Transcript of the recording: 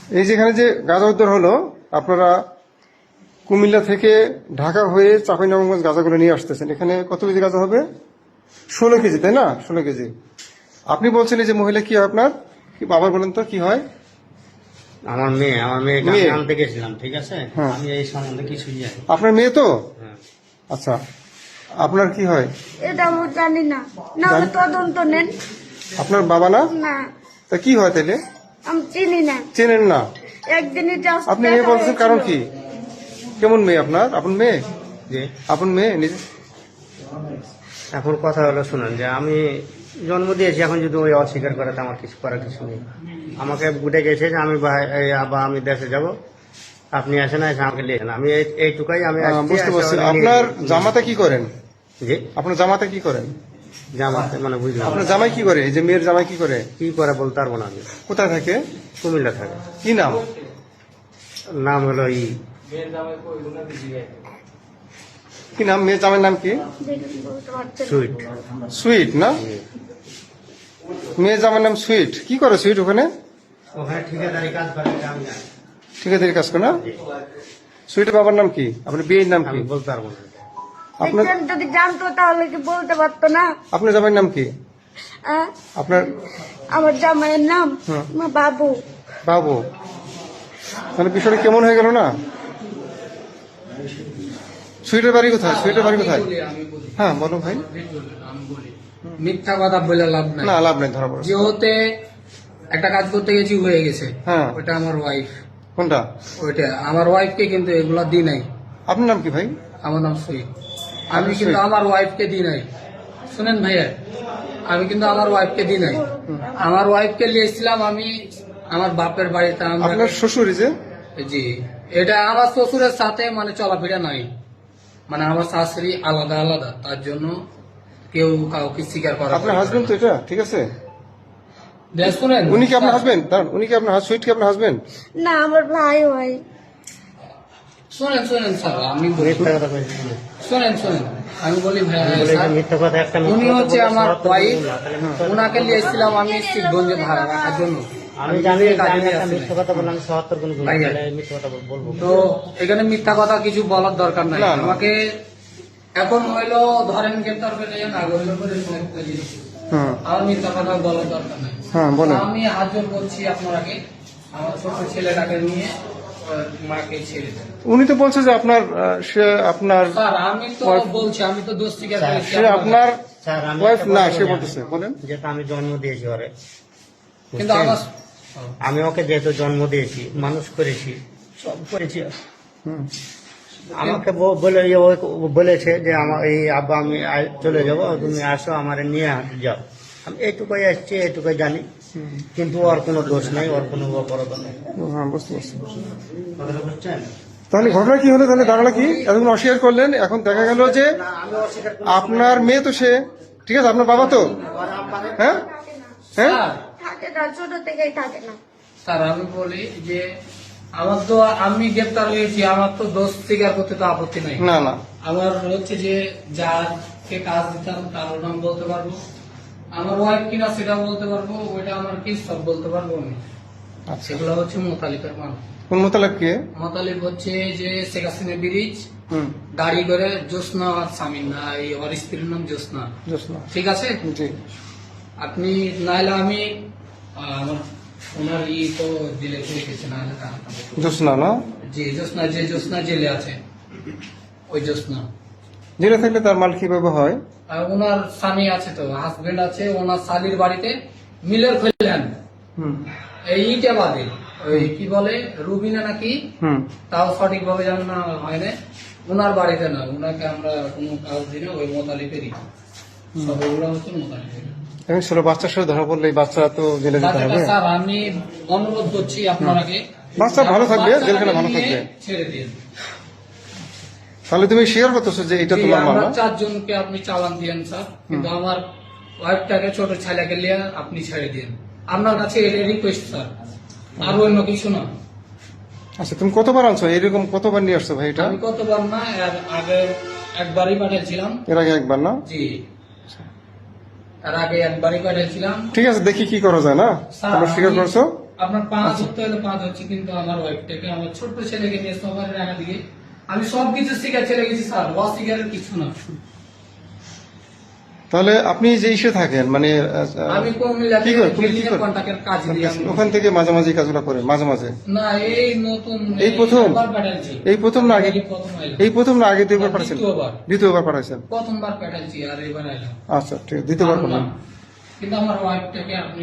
এই যেখানে যে গাঁজা উদ্ধার হলো, আপনারা কুমিল্লা থেকে ঢাকা হয়ে চাঁপাইনবাবগঞ্জ গাঁজাগুলো নিয়ে আসতেছেন। এখানে কত কেজি গাঁজা হবে? 16 কেজি, তাই না? 16 কেজি। আপনি বলছেন এই যে মহিলা কি হয় আপনার? কি আবার বলেন তো কি হয়? আমার মেয়েকে মেয়ে? আমি আনতে গেছিলাম, ঠিক আছে। হ্যাঁ। আমি এই সম্বন্ধে কিছুই জানি না। আপনার মেয়ে তো? হ্যাঁ। আচ্ছা, আপনার কি হয়? এটা আমি জানি না, না হলে তদন্ত নেন। আপনার বাবা না? না, তা কি হয় তাইলে? আমি চিনি না। চেনেন না? একদিনই just আপনি মেয়ে দেখা বলছেন, হয়েছিল। কারণ কি? কেমন মেয়ে আপনার? আপন মেয়ে? যে আপন মেয়ে নিজে? এখন কথা হলো শুনেন, যে আমি জন্ম দিয়েছি, এখন যদি ওই অস্বীকার করে তো আমার কিছু করার কিছু নেই। আমাকে বুটে গেছে যে আমি আবার আমি দেশে যাব, আপনি আসেন, এসে আমাকে নিয়ে যান। আমি এইটুকাই আমি আসছি, বুঝতে এসে পারছি। ওরা নিয়ে আপনার গেছে। জামাতা কি করেন? জি, আপনার জামাতা কি করেন? জামাতে মানে বুঝলাম আপনার না। জামাই কি করে? এই যে মেয়ের জামাই কি করে? কি করে বলতে পারবো না আমি। কোথায় থাকে? কুমিল্লা থাকে। কি নাম? নাম হলো কি নাম? মেয়ের জামাইয়ের নাম কি? দেখে বলতে পারছি না। সুইট। সুইট না? মেয়ের জামাইয়ের নাম সুইট। কি করে সুইট ওখানে? ওখানে ঠিকাদারি কাজ করে, এটা আমি জানি। ঠিকাদারি কাজ করে না? সুইটের বাবার নাম কি? আপনার বিয়ের নাম কি? আমি বলতে পারবো না। আপনার দেখছেন, যদি জানতো তাহলে কি বলতে পারতো না? আপনার জামাইয়ের নাম কি? আহ? আপনার আমার জামাইয়ের নাম হ্যাঁ। আমার বাবু। বাবু। মানে বিষয়টা কেমন হয়ে গেল না? সুইটের বাড়ি কোথায়? সুইটের বাড়ি কোথায়? হ্যাঁ বলো ভাই। মিথ্যা কথা বলে লাভ নাই। না, লাভ নেই, ধরা পড়ে। যেহেতু একটা কাজ করতে গেছি হয়ে গেছে, হ্যাঁ। ওটা আমার ওয়াইফ, কোনটা? ওইটা আমার ওয়াইফকে কিন্তু এগুলা দি নাই। আপনার নাম কি ভাই? আমার নাম সুইট। আমি আপনি কিন্তু সুইট? আমার ওয়াইফকে দি নাই। শুনেন ভাইয়া, আমি কিন্তু আমার ওয়াইফকে দি নাই। আমার ওয়াইফকে নিয়েছিলাম আমি আমার বাপের বাড়িতে। আমরা আপনার শ্বশুরই যে? জি, এটা আমার শ্বশুরের সাথে মানে চলাফেরা নাই, মানে আমার শাশুড়ি আলাদা আলাদা, তার জন্য কেউ কাউকে স্বীকার করা আপনার হাজবেন্ড তো এটা, ঠিক আছে? শুনেন, উনি কি আপনার হাজবেন্ড? দাঁড়ান, উনি কি আপনার সুইট কি আপনার হাজবেন্ড? না, আমার ভাই হয়। শুনেন শুনেন স্যার, আমি বলি, মিথ্যা কথা বলছি না। শুনেন শুনেন, আমি বলি ভাইয়া আমি বলি যে স্যার, মিথ্যা কথা একটা মিথ্যা উনি কথা হচ্ছে বলে আমার সত্য ওয়াইফ। বলবো না, তাহলে মিথ্যা কথা ওনাকে নিয়ে এসেছিলাম আমি শিবগঞ্জে ভাড়া রাখার জন্য। আমি জানি যে কাজে আমি নিয়ে একটা আসছি মিথ্যা না। কথা বললাম, আমি ৭৭ কোনো গুণ, ভাইয়া। তাহলে মিথ্যা কথা বলবো। তো এখানে মিথ্যা কথা কিছু বলার দরকার নাই। না, না। আমাকে এখন হইলো ধরেন গ্রেপ্তার করে যান, আগে হইলো করে একটা জিনিস। হুম, আমার মিথ্যা কথা বলার দরকার নাই। হ্যাঁ বলেন। আমি হাত জোর করছি আপনাকে, আমার ছোট ছেলেটাকে নিয়ে মাকে ছেড়ে দেন। উনি তো বলছে যে আপনার সে আপনার স্যার আমি তো Wife- বলছি, আমি তো দোষ স্বীকার স্যার, করেছি সে আপনাকে। আপনার স্যার, আমি ওয়াইফ একটা না, কথা সে বলি, বলতেছে, বলেন। যেহেতু আমি জন্ম দিয়েছি ওরে, কিন্তু বুঝছেন? আমার আমি ওকে যেহেতু জন্ম দিয়েছি, মানুষ করেছি, সব করেছি, হুম। আমাকে বলেছে যে আমার এই আব্বা আমি চলে যাবো, তুমি আসো আমার নিয়ে যাও। আমি এইটুকুই আসছি, এইটুকুই জানি, কিন্তু ওর কোনো দোষ নেই, ওর কোনো অপরাধ নেই। হ্যাঁ, বুঝতে পারছি। কথাটা বুঝছেন? তাহলে ঘটনা কি হলো? তাহলে দাঁড়ালো কি? এতক্ষণ অস্বীকার করলেন, এখন দেখা গেল যে না, আমি অস্বীকার করি। আপনার মেয়ে তো সে, ঠিক আছে, আপনার বাবা তো, হ্যাঁ হ্যাঁ, স্যার, থাকে না, ছোট থেকেই থাকে না। স্যার আমি বলি যে আমার তো, আমি গ্রেপ্তার হয়েছি, আমার তো দোষ স্বীকার করতে তো আপত্তি নাই। না না, আমার হচ্ছে যে যাকে কাজ দিতাম তার নাম বলতে পারবো, আমার ওয়াইফ কিনা সেটা বলতে পারবো, ওইটা আমার কি সব বলতে পারবো আমি। আচ্ছা। সেগুলো হচ্ছে মোতালিফের মান। কোন মোতালেব কে? মোতালিফ হচ্ছে যে শেখ হাসিনা ব্রিজ হুম, গাড়ি করে জ্যোৎস্না আর স্বামীর না, এই ওর স্ত্রীর নাম জ্যোৎস্না, জোসনা। ঠিক আছে? জি। আপনি নাহলে আমি আমার ওনার তো জেলে চলে গেছে, নাহলে জোসনা না? জি জ্যোৎস্না, যে জ্যোৎস্না জেলে আছে, ওই জ্যোৎস্না। জেলে থাকলে তার মাল কিভাবে হয়? আর ওনার স্বামী আছে, তো হাজবেন্ড আছে, ওনার শালির বাড়িতে মিলের খুললেন, হুম এই ইটে বাদে, ওই কি বলে রুবিনা নাকি, হুম, তাও সঠিক ভাবে জানা না হয় না। ওনার বাড়িতে না, ওনাকে আমরা কোনো কাজ দিই না, ওই মোতালিফেরই সব, ওগুলো হচ্ছে মোতালিফের। এখন 16 বাচ্চার সাথে ধরা পড়লে এই বাচ্চা তো জেলে যেতে বাচ্চাটা হবে। স্যার আমি অনুরোধ করছি আপনাকে, বাচ্চা ভালো থাকবে, বাচ্চাটাকে জেলখানা ভালো নিয়ে থাকবে। ছেড়ে দিন। তাহলে তুমি স্বীকার করতেছো যে এটা জি, তোমার মাল আমরা না? 4 জনকে আপনি চালান দিয়েন স্যার, কিন্তু আমার ওয়াইফটাকে, ছোট ছেলেকে নিয়ে আপনি ছেড়ে দিন। আপনার কাছে এটা রিকোয়েস্ট স্যার, আর অন্য কিছু না। আচ্ছা, তুমি কতবার আনছো এরকম? কতবার নিয়ে আসছো ভাই এটা? আমি কতবার না, এর আগে একবারই পাঠিয়েছিলাম। এর আগে একবার না? জি, এর আগে একবারই পাঠিয়েছিলাম। ঠিক আছে, দেখি কি করা যায় না। স্যার, তোমরা স্বীকার আমি- করছো? আপনার 5 ধরতে হলে 5 হচ্ছে, কিন্তু আমার ওয়াইফটাকে, আমার ছোট ছেলেকে নিয়ে সবার রাখা দিয়ে আমি সবকিছু শিখে চলে গেছি স্যার, অস্বীকারের কিছু না। তাহলে আপনি যে ইসে থাকেন মানে আমি কুমিল্লা কি থেকে করে কুমিল্লা কি বিল্ডিং এর করে কন্ট্রাক্টের কাজ দিই আমি। ওখান থেকে মাঝে মাঝে কাজগুলো করে মাঝে মাঝে না, এই নতুন এই প্রথম? একবার পাঠাচ্ছি। এই প্রথম না আগে? এই প্রথম আইলাম। এই প্রথম না আগে দুইবার পাঠাচ্ছেন? দ্বিতীয়বার। দ্বিতীয়বার পাঠাচ্ছেন। প্রথমবার পাঠাচ্ছি আর এবার আইলাম। আচ্ছা ঠিক আছে, দ্বিতীয়বার করলাম। কিন্তু আমার ওয়াইফটাকে আপনি